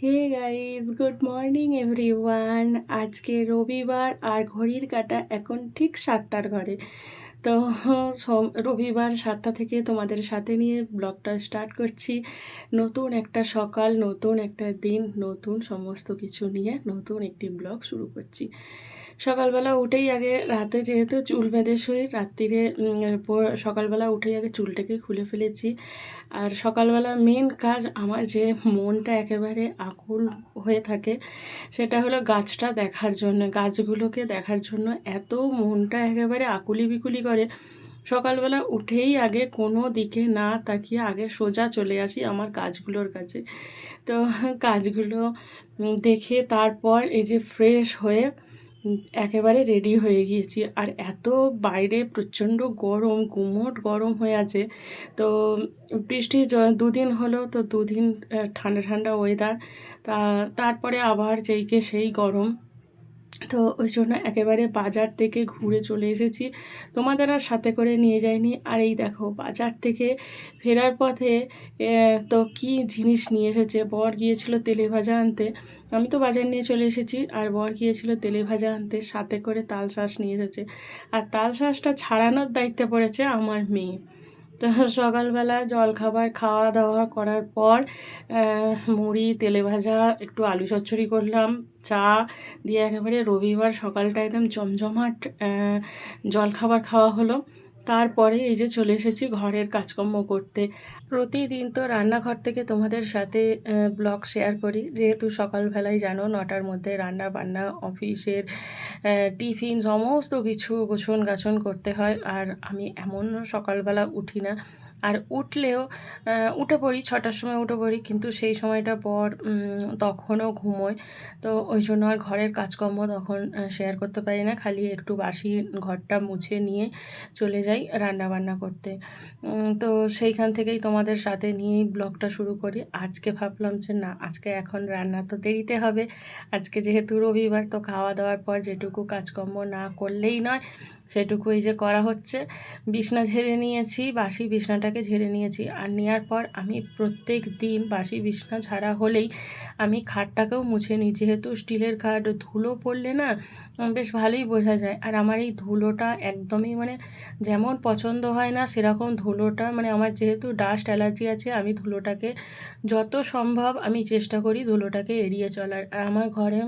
হে guys, good morning everyone. আজকে রবিবার আর ঘড়ির কাঁটা এখন ঠিক 7টার ঘরে। তো রবিবার 7টা থেকে তোমাদের সাথে নিয়ে ব্লগটা স্টার্ট করছি। নতুন একটা সকাল, নতুন একটা দিন, নতুন সমস্ত কিছু নিয়ে নতুন একটি ব্লগ শুরু করছি। সকালবেলা উঠেই আগে, রাতে যেহেতু চুল বেঁধে শুই, রাত্রিরে সকালবেলা উঠেই আগে চুলটাকে খুলে ফেলেছি। আর সকালবেলা মেন কাজ আমার, যে মনটা একেবারে আকুল হয়ে থাকে, সেটা হলো গাছটা দেখার জন্য, গাছগুলোকে দেখার জন্য এত মনটা একেবারে আকুলি বিকুলি করে। সকালবেলা উঠেই আগে কোনো দিকে না তাকিয়ে আগে সোজা চলে আসি আমার গাছগুলোর কাছে। তো কাজগুলো দেখে তারপর এই যে ফ্রেশ হয়ে একেবারে রেডি হয়ে গিয়েছি। আর এত বাইরে প্রচণ্ড গরম, গুমোট গরম হয়ে আছে। তো বৃষ্টি দুদিন হলো, তো দুদিন ঠান্ডা ঠান্ডা ওয়েদার, তারপরে আবার যেইকে সেই গরম। তো ওই জন্য একেবারে বাজার থেকে ঘুরে চলে এসেছি, তোমাদের আর সাথে করে নিয়ে যাইনি। আর এই দেখো, বাজার থেকে ফেরার পথে তো কি জিনিস নিয়ে এসেছে। বর গিয়েছিল তেলে ভাজা আনতে, আমি তো বাজার নিয়ে চলে এসেছি, আর বর গিয়েছিল তেলে ভাজা আনতে, সাথে করে তাল শাঁস নিয়ে এসেছে। আর তাল শাঁসটা ছাড়ানোর দায়িত্বে পড়েছে আমার মেয়ে। তো সকালবেলা জলখাবার খাওয়া দাওয়া করার পর মুড়ি, তেলে ভাজা, একটু আলু চচ্চড়ি করলাম, চা দিয়ে একেবারে রবিবার সকালটা একদম জমজমাট জলখাবার খাওয়া হলো। তারপরে এই যে চলে এসেছি ঘরের কাজকর্ম করতে। প্রতিদিন তো রান্নাঘর থেকে তোমাদের সাথে ব্লগ শেয়ার করি, যেহেতু সকালবেলায় জানো 9টার মধ্যে রান্না বান্না, অফিসের টিফিন, সমস্ত কিছু গোছন গাছন করতে হয়। আর আমি এমন সকালবেলা উঠি না, আর উঠলেও উঠে পড়ি 6টার সময় উঠে পড়ি, কিন্তু সেই সময়টা পর তখনও ঘুমোয়। তো ওই জন্য আর ঘরের কাজকর্ম তখন শেয়ার করতে পারি না, খালি একটু বাসি ঘরটা মুছে নিয়ে চলে যাই রান্না বান্না করতে। তো সেইখান থেকেই তোমাদের সাথে নিয়েই ব্লগটা শুরু করি। আজকে ভাবলাম যে না, আজকে এখন রান্না তো দেরিতে হবে, আজকে যেহেতু রবিবার, তো খাওয়া দাওয়ার পর যেটুকু কাজকর্ম না করলেই নয়, সেটুকু এই যে করা হচ্ছে। বিছনা ঝেড়ে নিয়েছি, বাসি বিছনাটাকে ঝেড়ে নিয়েছি। আর নেওয়ার পর আমি প্রত্যেক দিন বাসি বিছনা ঝাড়া হলেই আমি খাটটাকেও মুছে নিই, যেহেতু স্টিলের খাট, ধুলো পড়লে না বেশ ভালোই বোঝা যায়। আর আমার এই ধুলোটা একদমই মানে যেমন পছন্দ হয় না, সেরকম ধুলোটা, মানে আমার যেহেতু ডাস্ট অ্যালার্জি আছে, আমি ধুলোটাকে যত সম্ভব আমি চেষ্টা করি ধুলোটাকে এড়িয়ে চলার। আর আমার ঘরে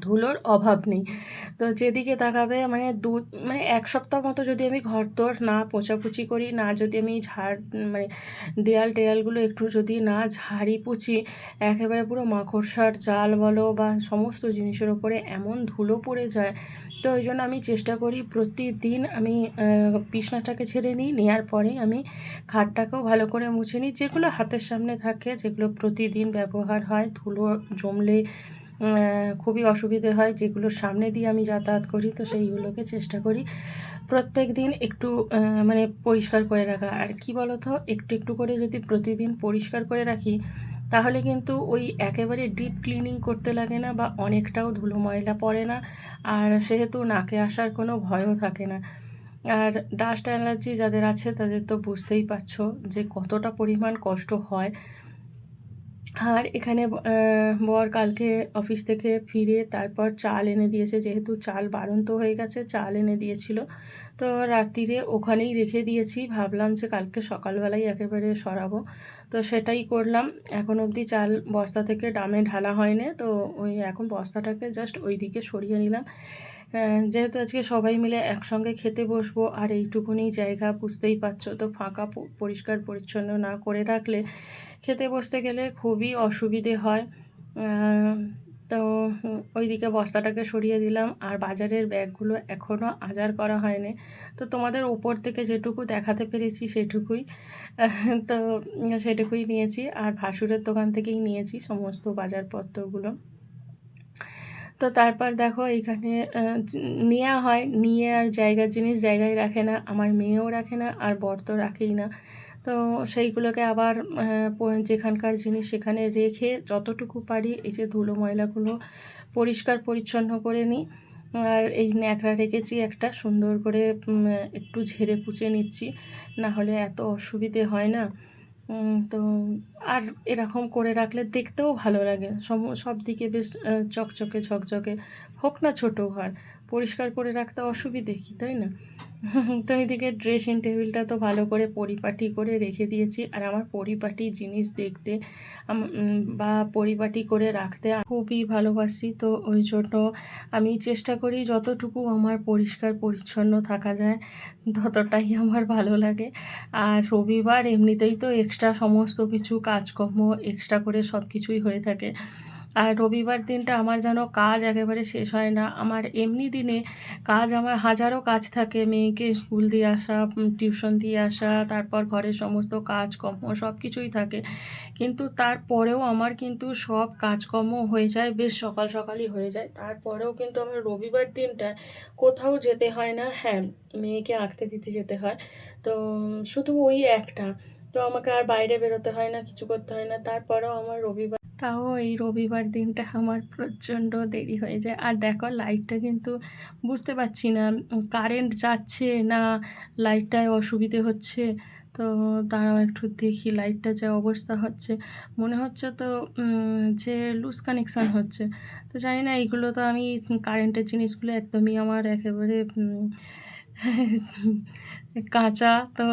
ধুলোর অভাব নেই। তো যেদিকে তাকাবে মানে মানে 1 সপ্তাহ মতো যদি আমি ঘরদোর না পোছাপুছি করি, না যদি আমি মানে দেয়াল টেয়ালগুলো একটু যদি না ঝাড়ি পুছি, একেবারে পুরো মাকড়সার জাল বলো বা সমস্ত জিনিসের ওপরে এমন ধুলো পড়ে যায়। তো ওই জন্য আমি চেষ্টা করি প্রতিদিন আমি বিছনাটাকে ঝেড়ে নিই, নেওয়ার পরেই আমি খাটটাকেও ভালো করে মুছে নিই, যেগুলো হাতের সামনে থাকে, যেগুলো প্রতিদিন ব্যবহার হয়। ধুলো জমলে খুবই অসুবিধে হয়, যেগুলোর সামনে দিয়ে আমি যাতায়াত করি, তো সেইগুলোকে চেষ্টা করি প্রত্যেক দিন একটু মানে পরিষ্কার করে রাখা। আর কি বলো তো, একটু একটু করে যদি প্রতিদিন পরিষ্কার করে রাখি, তাহলে কিন্তু ওই একেবারে ডিপ ক্লিনিং করতে লাগে না, বা অনেকটাও ধুলো ময়লা পড়ে না। আর সেহেতু নাকে আসার কোনো ভয়ও থাকে না। আর ডাস্ট অ্যালার্জি যাদের আছে তাদের তো বুঝতেই পারছো যে কতটা পরিমাণ কষ্ট হয়। আর এখানে বর কালকে অফিস থেকে ফিরে তারপর চাল এনে দিয়েছে, যেহেতু চাল বাড়ন্ত হয়ে গেছে, চাল এনে দিয়েছিল। তো রাত্রিরে ওখানেই রেখে দিয়েছি, ভাবলাম যে কালকে সকালবেলাই একেবারে সরাবো, তো সেটাই করলাম। এখন অবধি চাল বস্তা থেকে ড্রামে ঢালা হয়নি, তো ওই এখন বস্তাটাকে জাস্ট ওই দিকে সরিয়ে নিলাম। যেহেতু আজকে সবাই মিলে একসঙ্গে খেতে বসবো, আর এইটুকুনি জায়গা বুঝতেই পারছো, তো ফাঁকা পরিষ্কার পরিচ্ছন্ন না করে রাখলে খেতে বসতে গেলে খুবই অসুবিধে হয়। তো ওইদিকে বস্তাটাকে সরিয়ে দিলাম। আর বাজারের ব্যাগগুলো এখনও আজার করা হয়নি, তো তোমাদের উপর থেকে যেটুকু দেখাতে পেরেছি সেটুকুই। তো সেটুকুই নিয়েছি, আর ভাসুরের দোকান থেকেই নিয়েছি সমস্ত বাজারপত্রগুলো। তো তারপর দেখো এইখানে নেওয়া হয়, নিয়ে আর জায়গার জিনিস জায়গায় রাখে না, আমার মেয়েও রাখে না, আর বর তো রাখেই না। তো সেইগুলোকে আবার যেখানকার জিনিস সেখানে রেখে যতটুকু পারি এই যে ধুলো ময়লাগুলো পরিষ্কার পরিচ্ছন্ন করে নিই। আর এই ন্যাকড়া রেখেছি একটা, সুন্দর করে একটু ঝেড়ে পুছে নিচ্ছি, না হলে এত অসুবিধে হয় না। তো আর এরকম করে রাখলে দেখতেও ভালো লাগে, সব দিকে বেশ চকচকে ঝকঝকে। হোক না ছোটো ঘর, পরিষ্কার করে রাখতে অসুবিধে কী, তাই না? তো এইদিকে ড্রেসিং টেবিলটা তো ভালো করে পরিপাটি করে রেখে দিয়েছি। আর আমার পরিপাটি জিনিস দেখতে বা পরিপাটি করে রাখতে খুবই ভালোবাসি। তো ওই জন্য আমি চেষ্টা করি যতটুকু আমার পরিষ্কার পরিচ্ছন্ন থাকা যায় ততটাই আমার ভালো লাগে। আর রবিবার এমনিতেই তো এক্সট্রা সমস্ত কিছু কাজকর্ম এক্সট্রা করে সব কিছুই হয়ে থাকে। আর রবিবার দিনটা আমার যেন কাজ একেবারে শেষ হয় না। আমার এমনি দিনে কাজ, আমার হাজারো কাজ থাকে। মেয়েকে স্কুল দিয়ে আসা, টিউশন দিয়ে আসা, তারপর ঘরের সমস্ত কাজকর্ম সব কিছুই থাকে। কিন্তু তারপরেও আমার কিন্তু সব কাজকর্ম হয়ে যায়, বেশ সকাল সকালই হয়ে যায়। তারপরেও কিন্তু আমার রবিবার দিনটা কোথাও যেতে হয় না। হ্যাঁ, মেয়েকে আঁকতে দিতে যেতে হয়। তো শুধু ওই একটা। তো আমাকে আর বাইরে বেরোতে হয় না, কিছু করতে হয় না। তারপরেও আমার তাও এই রবিবার দিনটা আমার প্রচণ্ড দেরি হয়ে যায়। আর দেখো লাইটটা কিন্তু বুঝতে পারছি না কারেন্ট যাচ্ছে না লাইটটায় অসুবিধে হচ্ছে। তো দাঁড়াও একটু দেখি লাইটটা যা অবস্থা হচ্ছে, মনে হচ্ছে তো যে লুজ কানেকশান হচ্ছে। তো জানি না, এইগুলো তো আমি কারেন্টের জিনিসগুলো একদমই আমার একেবারে কাঁচা। তো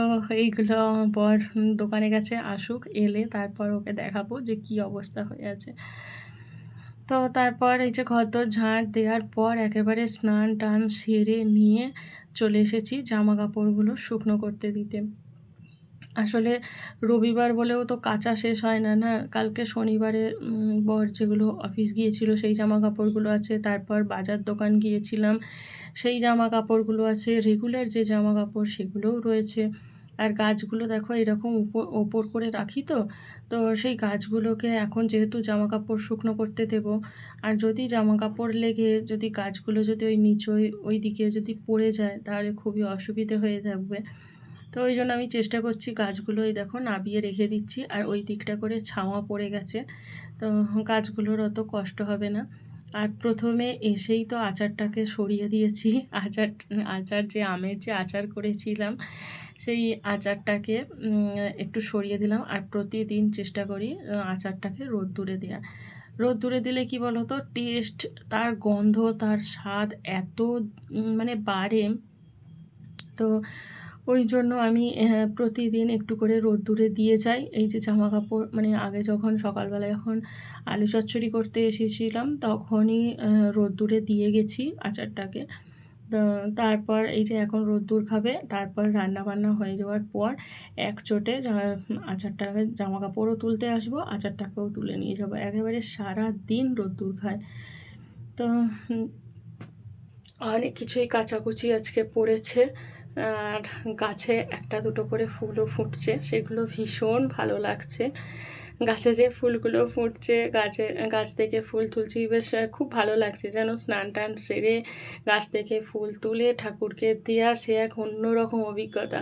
এইগুলো আমার বর দোকানে গেছে, আসুক, এলে তারপর ওকে দেখাবো যে কি অবস্থা হয়ে আছে। তো তারপর এই যে ঘরদোর ঝাঁট দেওয়ার পর একেবারে স্নান টান সেরে নিয়ে চলে এসেছি জামা কাপড়গুলো শুকনো করতে দিতে। আসলে রবিবার বলেও তো কাচা শেষ হয় না, না? কালকে শনিবারে বর যেগুলো অফিস গিয়েছিল সেই জামা কাপড়গুলো আছে, তারপর বাজার দোকান গিয়েছিলাম সেই জামা কাপড়গুলো আছে, রেগুলার যে জামা কাপড় সেগুলোও রয়েছে। আর গাছগুলো দেখো এরকম ওপর করে রাখি, তো তো সেই গাছগুলোকে এখন যেহেতু জামা কাপড় শুকনো করতে দেব, আর যদি জামা কাপড় লেগে যদি গাছগুলো যদি ওই নিচই ওই দিকে যদি পড়ে যায় তাহলে খুবই অসুবিধে হয়ে থাকবে। তো ওই জন্য আমি চেষ্টা করছি গাছগুলো এই দেখো নাবিয়ে রেখে দিচ্ছি, আর ওই দিকটা করে ছাওয়া পড়ে গেছে, তো গাছগুলোর অত কষ্ট হবে না। আর প্রথমে এসেই তো আচারটাকে সরিয়ে দিয়েছি। আচার আচার যে আমের যে আচার করেছিলাম সেই আচারটাকে একটু সরিয়ে দিলাম। আর প্রতিদিন চেষ্টা করি আচারটাকে রোদ্দুরে দেওয়ার। রোদ্দুরে দিলে কি বলো তো, টেস্ট, তার গন্ধ, তার স্বাদ এত মানে বাড়ে। তো ওই জন্য আমি প্রতিদিন একটু করে রোদ্দুরে দিয়ে যাই। এই যে জামা কাপড় মানে আগে যখন সকালবেলা যখন আলু চচ্চড়ি করতে এসেছিলাম তখনই রোদ্দুরে দিয়ে গেছি আচারটাকে। তো তারপর এই যে এখন রোদ্দুর খাবে, তারপর রান্নাবান্না হয়ে যাওয়ার পর একচোটে আচারটাকে জামা কাপড়ও তুলতে আসবো, আচারটাকেও তুলে নিয়ে যাবো। একেবারে সারাদিন রোদ্দুর খায়। তো অনেক কিছুই কাচাকুচি আজকে পড়েছে। আর গাছে একটা দুটো করে ফুলও ফুটছে, সেগুলো ভীষণ ভালো লাগছে। গাছে যে ফুলগুলো ফুটছে, গাছ থেকে ফুল তুলছি, বেশ খুব ভালো লাগছে যেন। স্নান টান সেরে গাছ থেকে ফুল তুলে ঠাকুরকে দেওয়া সে এক অন্যরকম অভিজ্ঞতা।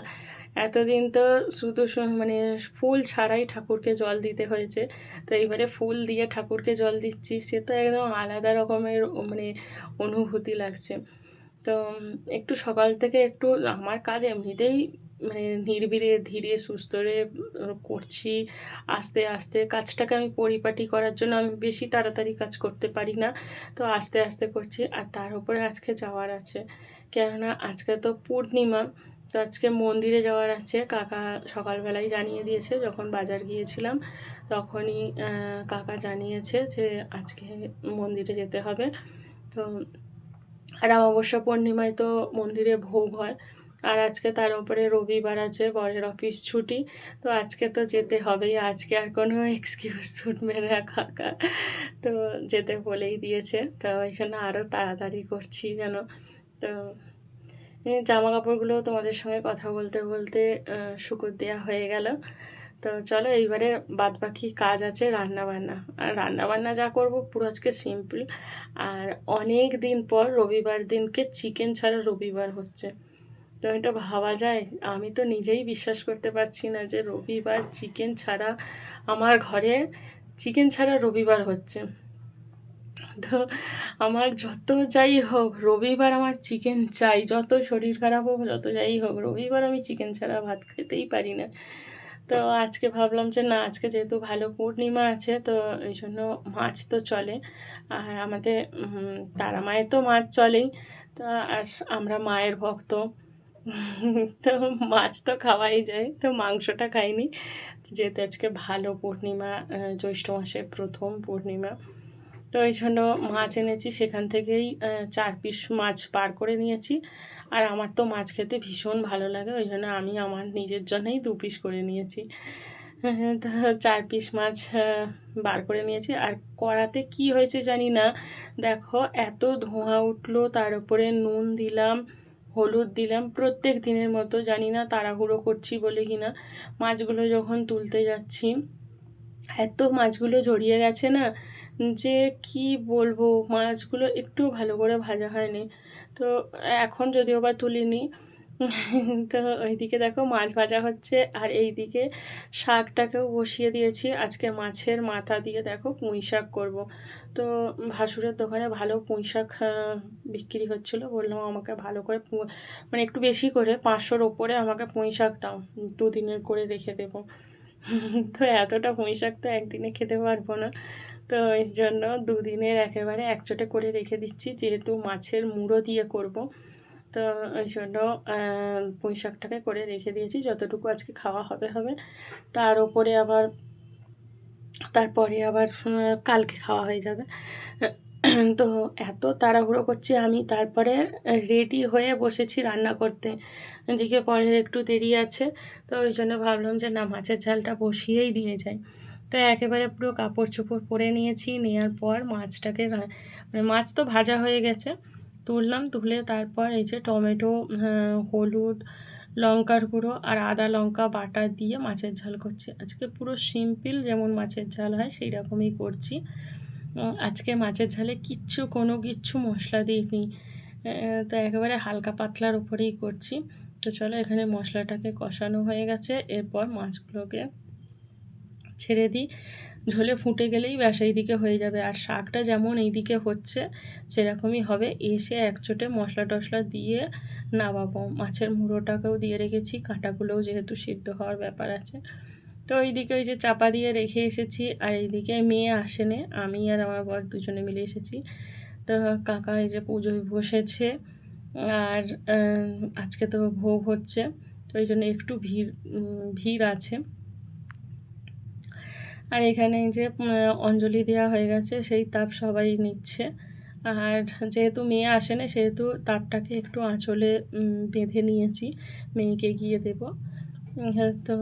এতদিন তো শুধু মানে ফুল ছাড়াই ঠাকুরকে জল দিতে হয়েছে, তো এইবারে ফুল দিয়ে ঠাকুরকে জল দিচ্ছি, সে তো একদম আলাদা রকমের মানে অনুভূতি লাগছে। তো একটু সকাল থেকে একটু আমার কাজ এমনিতেই মানে নিরিবিলি ধীরে সুস্থরে করছি। আস্তে আস্তে কাজটাকে আমি পরিপাটি করার জন্য আমি বেশি তাড়াতাড়ি কাজ করতে পারি না, তো আস্তে আস্তে করছি। আর তার উপরে আজকে যাওয়ার আছে, কেননা আজকে তো পূর্ণিমা। তো আজকে মন্দিরে যাওয়ার আছে। কাকা সকালবেলায় জানিয়ে দিয়েছে, যখন বাজার গিয়েছিলাম তখনই কাকা জানিয়েছে যে আজকে মন্দিরে যেতে হবে। তো আর অমাবস্যা পূর্ণিমায় তো মন্দিরে ভোগ হয়। আর আজকে তার উপরে রবিবার আছে, বরের অফিস ছুটি, তো আজকে তো যেতে হবেই। আজকে আর কোনো এক্সকিউজ ছুটবে না কাকা, তো যেতে বলেই দিয়েছে। তো ওই জন্য আরও তাড়াতাড়ি করছি যেন। তো জামা কাপড়গুলো তোমাদের সঙ্গে কথা বলতে বলতে শুকোতে দেওয়া হয়ে গেল। তো চলো এইবারে বাদ বাকি কাজ আছে রান্নাবান্না। আর রান্নাবান্না যা করব পুরো আজকে সিম্পল। আর অনেক দিন পর রবিবার দিনকে চিকেন ছাড়া রবিবার হচ্ছে। তো এটা ভাবা যায়? আমি তো নিজেই বিশ্বাস করতে পারছি না যে রবিবার চিকেন ছাড়া আমার ঘরে চিকেন ছাড়া রবিবার হচ্ছে। তো আমার যত যাই হোক রবিবার আমার চিকেন চাই, যত শরীর খারাপ হোক, যত যাই হোক রবিবার আমি চিকেন ছাড়া ভাত খেতেই পারি না। তো আজকে ভাবলাম যে না, আজকে যেহেতু ভালো পূর্ণিমা আছে তো এই জন্য মাছ তো চলে। আর আমাদের তারা মায়ের তো মাছ চলেই। তো আর আমরা মায়ের ভক্ত। তো মাছ তো খাওয়াই যায়, তো মাংসটা খাইনি। যেহেতু আজকে ভালো পূর্ণিমা, জ্যৈষ্ঠ মাসের প্রথম পূর্ণিমা, তো এই জন্য মাছ এনেছি, সেখান থেকেই 4 পিস মাছ বার করে নিয়েছি। আর আমার তো মাছ খেতে ভীষণ ভালো লাগে, ওই জন্য আমি আমার নিজের জন্যই 2 পিস করে নিয়েছি। তো 4 পিস মাছ বার করে নিয়েছি। আর কড়াতে কি হয়েছে জানি না, দেখো এত ধোঁয়া উঠলো, তার উপরে নুন দিলাম, হলুদ দিলাম প্রত্যেক দিনের মতো। জানি না তাড়াহুড়ো করছি বলে কি না, মাছগুলো যখন তুলতে যাচ্ছি এত মাছগুলো জড়িয়ে গেছে না, যে কি বলবো, মাছগুলো একটু ভালো করে ভাজা হয়নি। তো এখন যদিও বা তুলিনি। তো ওইদিকে দেখো মাছ ভাজা হচ্ছে, আর এইদিকে শাকটাকেও বসিয়ে দিয়েছি। আজকে মাছের মাথা দিয়ে দেখো পুঁই শাক করবো। তো ভাসুরের দোকানে ভালো পুঁই শাক বিক্রি হচ্ছিলো, বললাম আমাকে ভালো করে মানে একটু বেশি করে 500-র ওপরে আমাকে পুঁই শাক দাও, 2 দিনের করে রেখে দেবো। তো এতটা পুঁই শাক তো একদিনে খেতে পারবো না, তো এই জন্য 2 দিনের একেবারে একচোটে করে রেখে দিচ্ছি, যেহেতু মাছের মুড়ো দিয়ে করব। তো ওই জন্য পুঁই শাকটাকে করে রেখে দিয়েছি, যতটুকু আজকে খাওয়া হবে হবে। তার ওপরে আবার তারপরে আবার কালকে খাওয়া হয়ে যাবে। তো এত তাড়াহুড়ো করছি আমি, তারপরে রেডি হয়ে বসেছি রান্না করতে। এদিকে পরের একটু দেরি আছে, তো ওই জন্য ভাবলাম যে না, মাছের ঝালটা বসিয়েই দিয়ে যাই। তো একেবারে পুরো কাপড় চোপড় পরে নিয়েছি, নেওয়ার পর মাছটাকে মানে মাছ তো ভাজা হয়ে গেছে, তুললাম, তুলে তারপর এই যে টমেটো, হলুদ, লঙ্কার গুঁড়ো আর আদা লঙ্কা বাটা দিয়ে মাছের ঝাল করছি। আজকে পুরো সিম্পল যেমন মাছের ঝাল হয় সেই রকমই করছি। আজকে মাছের ঝালে কোনো কিচ্ছু মশলা দিইনি, তো একেবারে হালকা পাতলার উপরেই করছি। তো চলো, এখানে মশলাটাকে কষানো হয়ে গেছে, এরপর মাছগুলোকে ছেড়ে দিই। ঝোলে ফুটে গেলেই ব্যাস এইদিকে হয়ে যাবে। আর শাকটা যেমন এইদিকে হচ্ছে সেরকমই হবে, এসে একচোটে মশলা টশলা দিয়ে নামাবো। মাছের মুড়োটাকেও দিয়ে রেখেছি, কাঁটাগুলোও যেহেতু সিদ্ধ হওয়ার ব্যাপার আছে। তো এইদিকে ওই যে চাপা দিয়ে রেখে এসেছি, আর এইদিকে মেয়ে আসেনি, আমি আর আমার বর দুজনে মিলে এসেছি। তো কাকা এই যে পুজোয় বসেছে, আর আজকে তো ভোগ হচ্ছে, তো এই জন্য একটু ভিড় আছে। আর এখানে যে অঞ্জলি দেওয়া হয়ে গেছে, সেই তাপ সবাই নিচ্ছে। আর যেহেতু মেয়ে আসেনি সেহেতু তাপটাকে একটু আঁচলে বেঁধে নিয়েছি, মেয়েকে গিয়ে দেবো। তো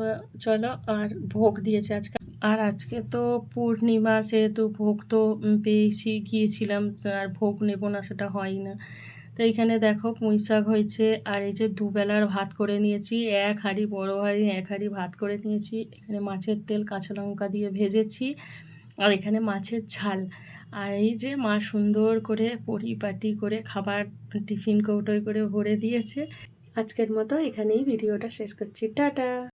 চলো, আর ভোগ দিয়েছে আজকে। আর আজকে তো পূর্ণিমা, সেহেতু ভোগ তো গিয়েছিলাম, আর ভোগ নেব না সেটা হয় না। তো এইখানে দেখো পুঁই শাক হয়েছে, আর এই যে দুবেলার ভাত করে নিয়েছি, 1 হাঁড়ি, বড় হাঁড়ি 1 হাঁড়ি ভাত করে নিয়েছি। এখানে মাছের তেল কাঁচা লঙ্কা দিয়ে ভেজেছি, আর এখানে মাছের ঝাল। আর এই যে মা সুন্দর করে পরিপাটি করে খাবার টিফিন কৌটোয় করে ভরে দিয়েছে। আজকের মতো এখানেই ভিডিওটা শেষ করছি, টাটা।